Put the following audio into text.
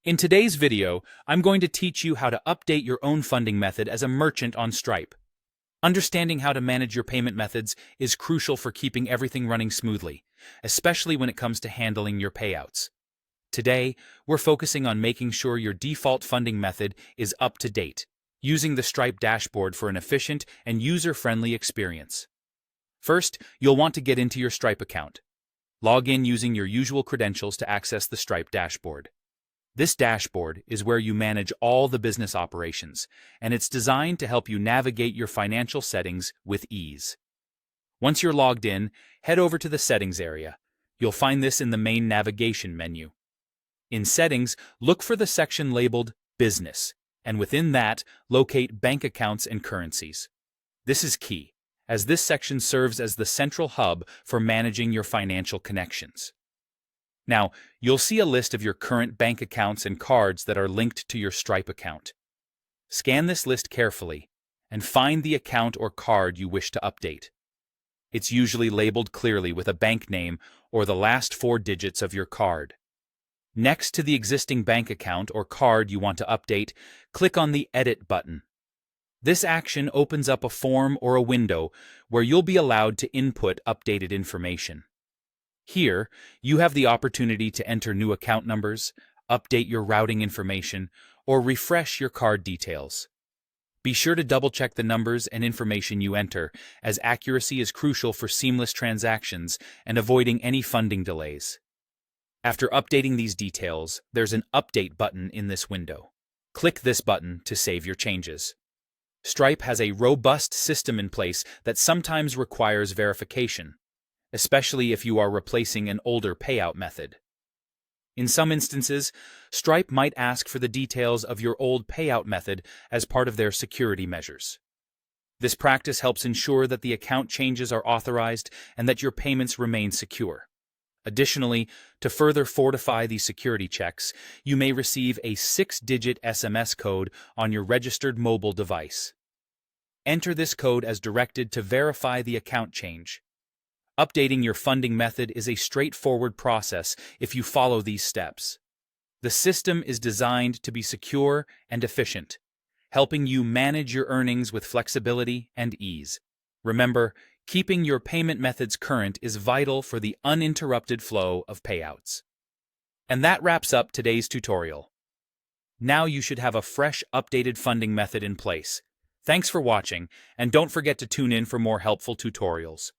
In today's video, I'm going to teach you how to update your own funding method as a merchant on Stripe. Understanding how to manage your payment methods is crucial for keeping everything running smoothly, especially when it comes to handling your payouts. Today, we're focusing on making sure your default funding method is up to date, using the Stripe dashboard for an efficient and user-friendly experience. First, you'll want to get into your Stripe account. Log in using your usual credentials to access the Stripe dashboard. This dashboard is where you manage all the business operations, and it's designed to help you navigate your financial settings with ease. Once you're logged in, head over to the Settings area. You'll find this in the main navigation menu. In Settings, look for the section labeled Business, and within that, locate Bank Accounts and Currencies. This is key, as this section serves as the central hub for managing your financial connections. Now, you'll see a list of your current bank accounts and cards that are linked to your Stripe account. Scan this list carefully and find the account or card you wish to update. It's usually labeled clearly with a bank name or the last 4 digits of your card. Next to the existing bank account or card you want to update, click on the Edit button. This action opens up a form or a window where you'll be allowed to input updated information. Here, you have the opportunity to enter new account numbers, update your routing information, or refresh your card details. Be sure to double-check the numbers and information you enter, as accuracy is crucial for seamless transactions and avoiding any funding delays. After updating these details, there's an Update button in this window. Click this button to save your changes. Stripe has a robust system in place that sometimes requires verification, especially if you are replacing an older payout method. In some instances, Stripe might ask for the details of your old payout method as part of their security measures. This practice helps ensure that the account changes are authorized and that your payments remain secure. Additionally, to further fortify these security checks, you may receive a 6-digit SMS code on your registered mobile device. Enter this code as directed to verify the account change. Updating your funding method is a straightforward process if you follow these steps. The system is designed to be secure and efficient, helping you manage your earnings with flexibility and ease. Remember, keeping your payment methods current is vital for the uninterrupted flow of payouts. And that wraps up today's tutorial. Now you should have a fresh, updated funding method in place. Thanks for watching, and don't forget to tune in for more helpful tutorials.